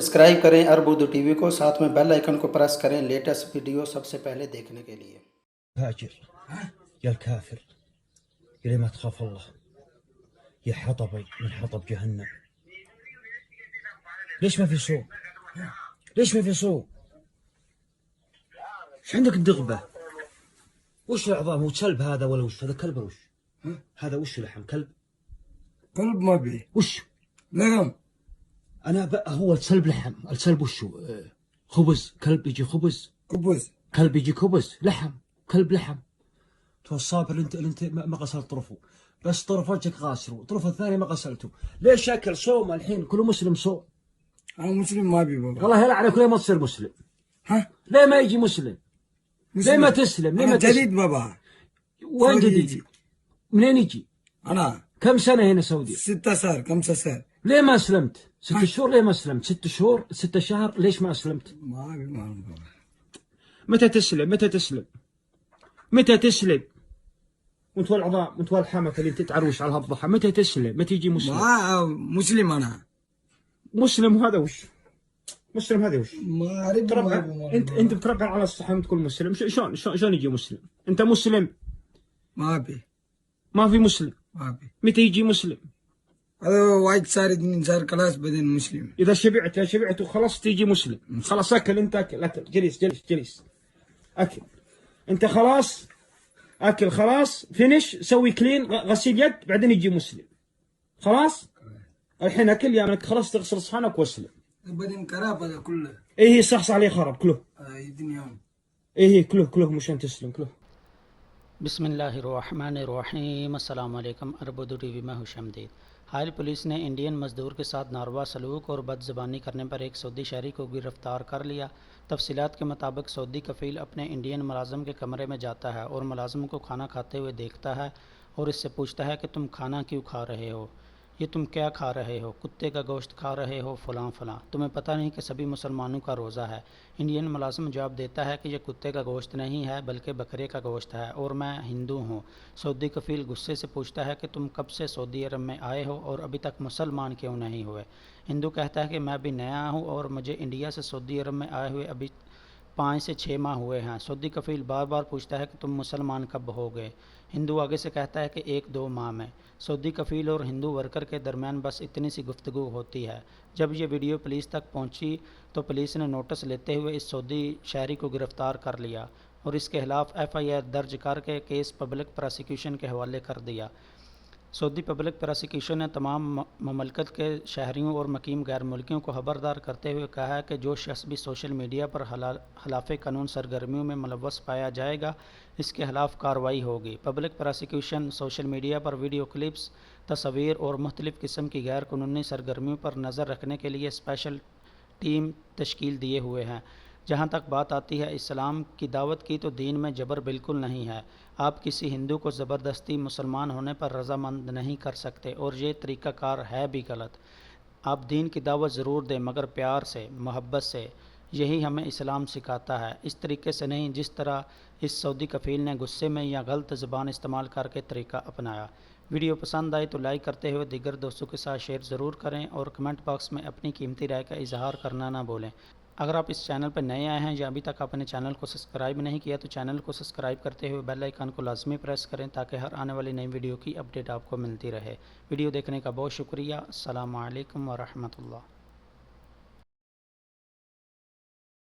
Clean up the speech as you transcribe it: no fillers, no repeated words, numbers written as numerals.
सब्सक्राइब करें अरब उर्दू टीवी को, साथ में बेल आइकन को प्रेस करें लेटेस्ट वीडियो सबसे पहले देखने के लिए। فاجر يا الكافر يا اللي ما تخاف الله يا حطبي من حطب جهنم. ليش ما في صوت؟ ليش ما في صوت؟ ايش عندك الدغبة؟ وش العظام؟ هو كلب هذا ولا وش؟ هذا كلب ولا وش؟ هذا وش لحم كلب؟ كلب ما بيه وش؟ لحم. انا هو الكلب لحم، الكلب وشو؟ خبز، كلب يجي خبز، كبوز كلب يجي خبز، لحم، كلب لحم. تو الصابر انت ما غسلت طرفه، بس طرف وجهك غاسله، طرف الثاني ما غسلته. ليش اكل صوم الحين؟ كله مسلم صوم. انا مسلم ما بي بابا. والله يلعنك، ليه ما تصير مسلم؟ ها؟ ليه ما يجي مسلم؟ ليه ما تسلم؟ ليه ما جديد تسلم؟ بابا. وين جديد؟ منين يجي؟ انا كم سنة هنا سعودية؟ 6 سنين 5 سنين. ليه ما اسلمت؟ 6 شهور ليه ما اسلمت؟ 6 شهور 6 شهر ليش ما اسلمت؟ ما بي بابا. متى تسلم؟ متى تسلم؟ متى تسلم؟ وانت والعظام وانت والحمك اللي تتعروش على هالضحى، متى تسلم؟ متى يجي مسلم؟ ما مسلم انا. مسلم هذا وش؟ مسلم هذا وش؟ ما اعرف. تربع انت بتربع على الصحة تقول مسلم، شلون يجي مسلم؟ انت مسلم؟ ما بي ما في مسلم. ما بي. متى يجي مسلم؟ هذا وايد صار 2 صار خلاص بعدين مسلم. اذا شبعت وخلاص تيجي مسلم. خلاص اكل انت، اكل جلس اكل انت خلاص، اكل خلاص فينش، سوي كلين غسيل يد بعدين يجي مسلم. خلاص الحين اكل يا منك، خلاص تغسل صحنك واسلم. بعدين كراب هذا كله. ايه صح عليه خرب كله. الدنيا ايه كله مشان تسلم كله. बिस्मिल्लाहिर्रहमानिर्रहीम। अस्सलाम वालेकुम। अरब उर्दू टीवी में हुशमदीद। हाल पुलिस ने इंडियन मजदूर के साथ नारवा सलूक और बदज़बानी करने पर एक सऊदी शहरी को गिरफ़्तार कर लिया। तफसीलात के मुताबिक सऊदी कफ़ील अपने इंडियन मुलाज़म के कमरे में जाता है और मुलाज़म को खाना खाते हुए देखता है और इससे पूछता है कि तुम खाना क्यों खा रहे हो, ये तुम क्या खा रहे हो, कुत्ते का गोश्त खा रहे हो, फ़लाँ फ़लाँ, तुम्हें पता नहीं कि सभी मुसलमानों का रोज़ा है। इंडियन मुलाज़िम जवाब देता है कि यह कुत्ते का गोश्त नहीं है बल्कि बकरे का गोश्त है और मैं हिंदू हूँ। सऊदी कफ़ील गुस्से से पूछता है कि तुम कब से सऊदी अरब में आए हो और अभी तक मुसलमान क्यों नहीं हुए। हिंदू कहता है कि मैं भी नया हूँ और मुझे इंडिया से सऊदी अरब में आए हुए अभी 5 से 6 माह हुए हैं। सऊदी कफ़ील बार बार पूछता है कि तुम मुसलमान कब हो गए। हिंदू आगे से कहता है कि 1-2 माह में। सऊदी कफ़ील और हिंदू वर्कर के दरमियान बस इतनी सी गुफ्तगू होती है। जब ये वीडियो पुलिस तक पहुंची तो पुलिस ने नोटिस लेते हुए इस सऊदी शहरी को गिरफ़्तार कर लिया और इसके खिलाफ FIR दर्ज करके केस पब्लिक प्रोसिक्यूशन के हवाले कर दिया। सऊदी पब्लिक प्रोसिक्यूशन ने तमाम ममलकत के शहरियों और मकीम गैर मुल्कियों को खबरदार करते हुए कहा है कि जो शख्स भी सोशल मीडिया पर खिलाफ कानून सरगर्मियों में मुलव्वस पाया जाएगा इसके खिलाफ कार्रवाई होगी। पब्लिक प्रोसिक्यूशन सोशल मीडिया पर वीडियो क्लिप्स, तस्वीर और मुख्तलिफ़ किस्म की गैर कानूनी सरगर्मियों पर नज़र रखने के लिए स्पेशल टीम तश्कील दिए हुए हैं। जहाँ तक बात आती है इस्लाम की दावत की तो दीन में जबर बिल्कुल नहीं है। आप किसी हिंदू को ज़बरदस्ती मुसलमान होने पर रज़ामंद नहीं कर सकते और ये तरीक़ाकार है भी गलत। आप दीन की दावत ज़रूर दें मगर प्यार से, मोहब्बत से, यही हमें इस्लाम सिखाता है, इस तरीके से नहीं जिस तरह इस सऊदी कफ़ील ने गुस्से में या गलत ज़बान इस्तेमाल करके तरीक़ा अपनाया। वीडियो पसंद आए तो लाइक करते हुए दीगर दोस्तों के साथ शेयर ज़रूर करें और कमेंट बॉक्स में अपनी कीमती राय का इजहार करना ना भूलें। अगर आप इस चैनल पर नए आए हैं या अभी तक आपने चैनल को सब्सक्राइब नहीं किया तो चैनल को सब्सक्राइब करते हुए बेल आइकन को लाजमी प्रेस करें ताकि हर आने वाली नई वीडियो की अपडेट आपको मिलती रहे। वीडियो देखने का बहुत शुक्रिया। अस्सलामु अलैकुम व रहमतुल्लाह।